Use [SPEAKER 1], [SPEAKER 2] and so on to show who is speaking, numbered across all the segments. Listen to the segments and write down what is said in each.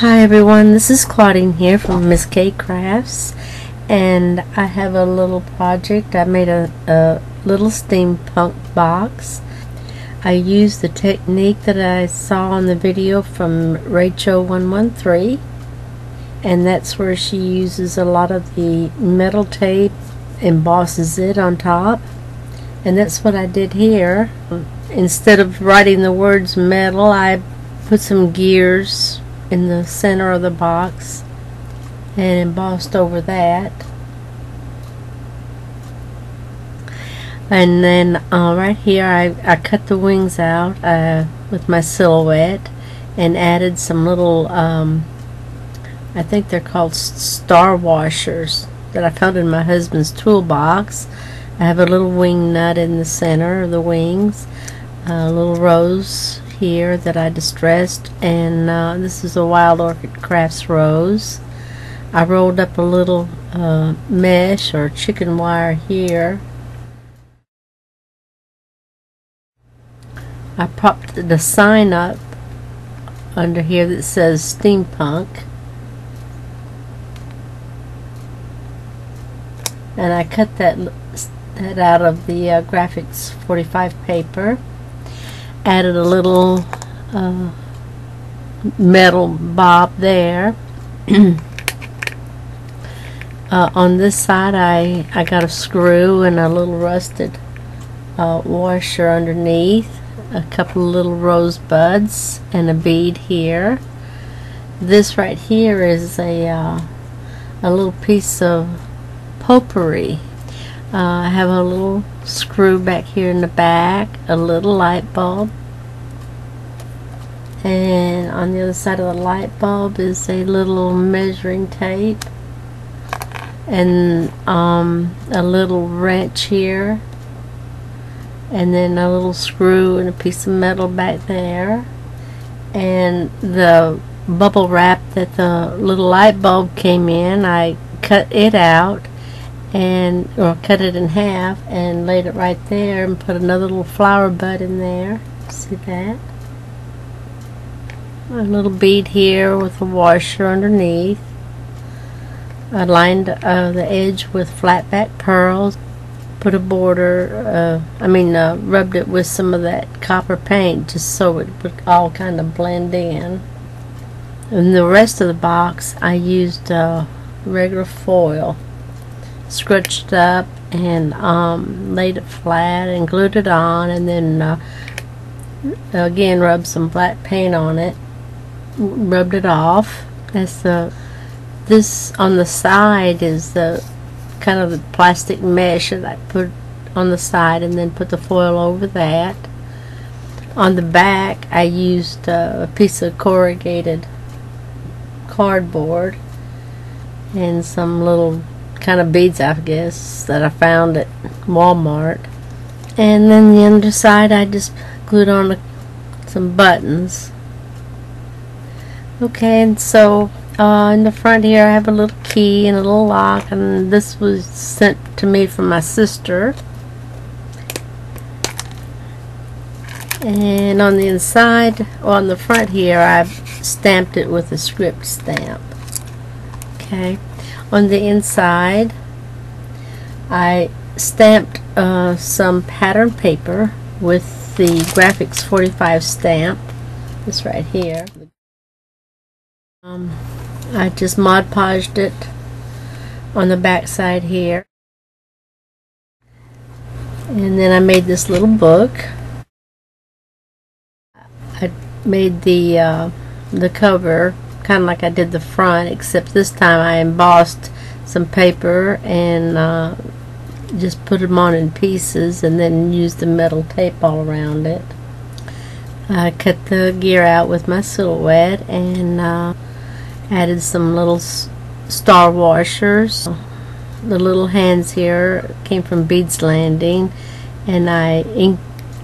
[SPEAKER 1] Hi everyone, this is Claudine here from Miss K Crafts, and I have a little project. I made a little steampunk box. I used the technique that I saw on the video from Rachel113, and that's where she uses a lot of the metal tape, embosses it on top, and that's what I did here. Instead of writing the words metal, I put some gears in the center of the box and embossed over that, and then right here I cut the wings out with my silhouette and added some little I think they're called star washers that I found in my husband's toolbox. I have a little wing nut in the center of the wings, a little rose here that I distressed, and this is a Wild Orchid Crafts rose. I rolled up a little mesh or chicken wire here. I propped the sign up under here that says Steampunk, and I cut that out of the graphics 45 paper. Added a little metal bob there. On this side I got a screw and a little rusted washer underneath, a couple of little rosebuds, and a bead here. This right here is a little piece of potpourri. I have a little screw back here in the back, a little light bulb, and on the other side of the light bulb is a little measuring tape, and a little wrench here, and then a little screw and a piece of metal back there, and the bubble wrap that the little light bulb came in, I cut it out and cut it in half and laid it right there and put another little flower bud in there. See that? A little bead here with a washer underneath. I lined the edge with flat back pearls, put a border, rubbed it with some of that copper paint just so it would all kind of blend in. And the rest of the box I used regular foil, scratched up and laid it flat and glued it on, and then again rubbed some black paint on it, rubbed it off. This on the side is the kind of the plastic mesh that I put on the side, and then put the foil over that. On the back I used a piece of corrugated cardboard and some little kind of beads, I guess, that I found at Walmart, and then the underside I just glued on some buttons. Okay, and so in the front here I have a little key and a little lock, and this was sent to me from my sister. And on the inside, on the front here, I've stamped it with a script stamp. Okay. On the inside, I stamped some pattern paper with the graphics 45 stamp. This right here. I just Mod Podged it on the back side here, and then I made this little book. I made the cover kind of like I did the front, except this time I embossed some paper and just put them on in pieces, and then used the metal tape all around it. I cut the gear out with my silhouette and added some little star washers. The little hands here came from Beads Landing, and I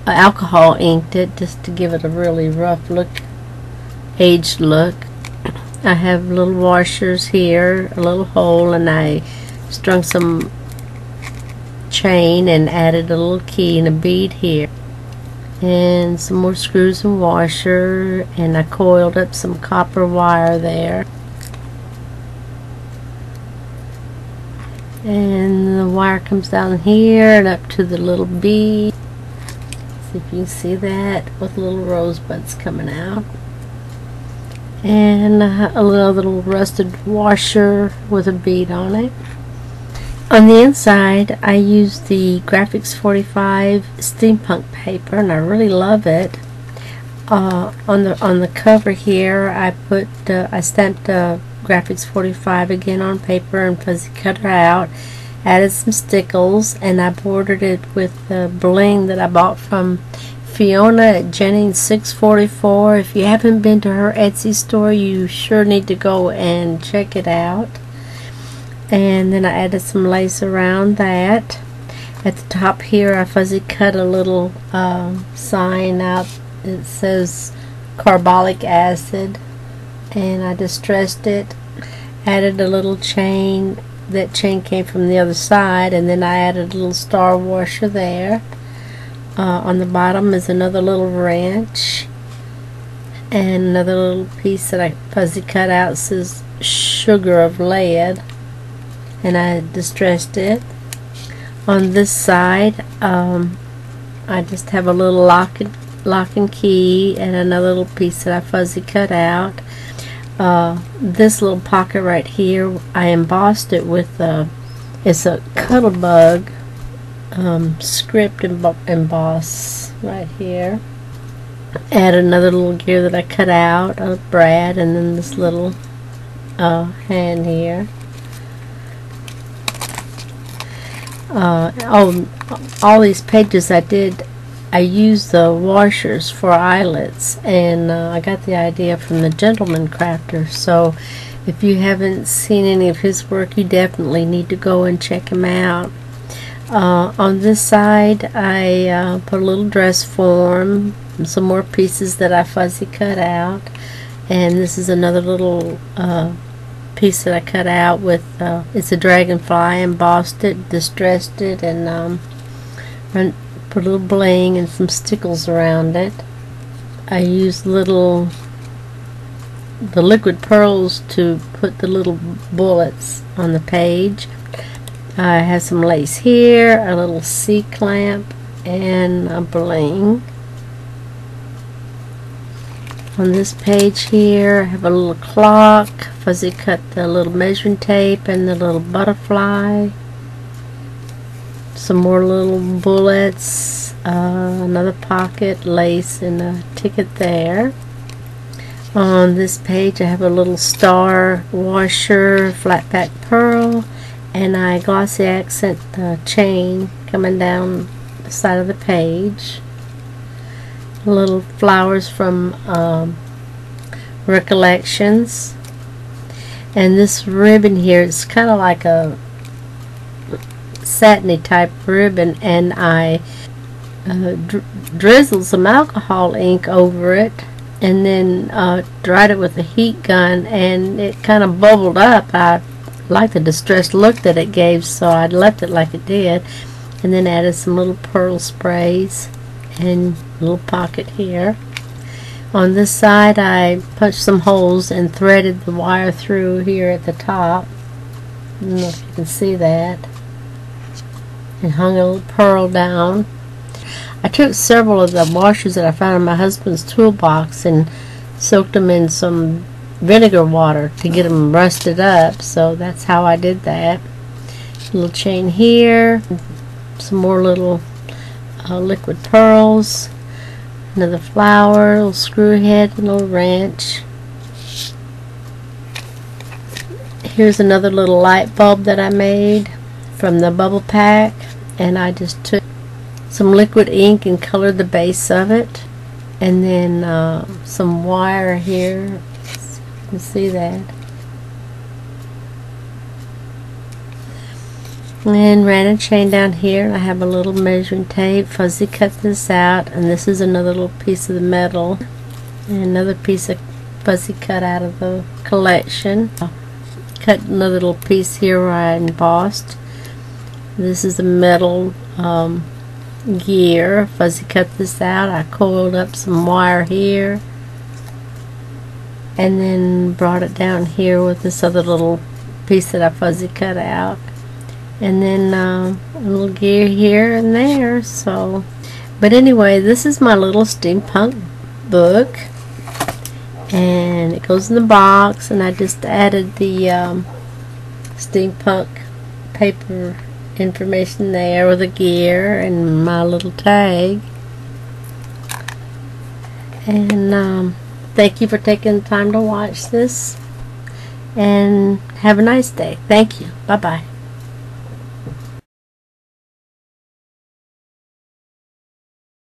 [SPEAKER 1] alcohol inked it just to give it a really rough look, aged look. I have little washers here, a little hole, and I strung some chain and added a little key and a bead here. and some more screws and washer, and I coiled up some copper wire there, and the wire comes down here and up to the little bead. See if you can see that, with little rosebuds coming out, and a little rusted washer with a bead on it. On the inside, I used the Graphics 45 Steampunk paper, and I really love it. On the cover here, I stamped Graphics 45 again on paper and fuzzy cut her out. Added some stickles, and I bordered it with the bling that I bought from Fiona at Jennings 644. If you haven't been to her Etsy store, you sure need to go and check it out. And then I added some lace around that. At the top here, I fuzzy cut a little sign out. It says carbolic acid, and I distressed it. Added a little chain. That chain came from the other side, and then I added a little star washer there. On the bottom is another little wrench, and another little piece that I fuzzy cut out. It says sugar of lead, and I distressed it. On this side, I just have a little lock and key, and another little piece that I fuzzy cut out. This little pocket right here, I embossed it with it's a Cuttlebug script emboss right here. Add another little gear that I cut out of Brad, and then this little hand here. All these pages I used the washers for eyelets, and I got the idea from the Gentleman Crafter. So if you haven't seen any of his work, you definitely need to go and check him out. On this side, I put a little dress form, some more pieces that I fuzzy cut out, and this is another little piece that I cut out with it's a dragonfly. Embossed it, distressed it, and put a little bling and some stickles around it. I used the liquid pearls to put the little bullets on the page. I have some lace here, a little C-clamp, and a bling. On this page here, I have a little clock, fuzzy cut the little measuring tape and the little butterfly. Some more little bullets, another pocket, lace, and a ticket there. On this page, I have a little star washer, flat back pearl, and I glossy accent chain coming down the side of the page. Little flowers from Recollections, and this ribbon here is kind of like a satiny type ribbon, and I drizzled some alcohol ink over it, and then dried it with a heat gun, and it kind of bubbled up. I liked the distressed look that it gave, so I left it like it did, and then added some little pearl sprays and a little pocket here. On this side, I punched some holes and threaded the wire through here at the top. I don't know if you can see that. And hung a little pearl down. I took several of the washers that I found in my husband's toolbox and soaked them in some vinegar water to get them rusted up, so that's how I did that. A little chain here, some more little liquid pearls, another flower, a little screw head, a little wrench. Here's another little light bulb that I made from the bubble pack, and I just took some liquid ink and colored the base of it, and then some wire here. You can see that, and ran a chain down here, and I have a little measuring tape, fuzzy cut this out, and this is another little piece of the metal, and another piece of fuzzy cut out of the collection. Cut another little piece here where I embossed. This is a metal gear. Fuzzy cut this out. I coiled up some wire here and then brought it down here with this other little piece that I fuzzy cut out, and then a little gear here and there. So, but anyway, this is my little steampunk book, and it goes in the box, and I just added the steampunk paper information there with the gear and my little tag. And thank you for taking the time to watch this, and have a nice day. Thank you. Bye bye.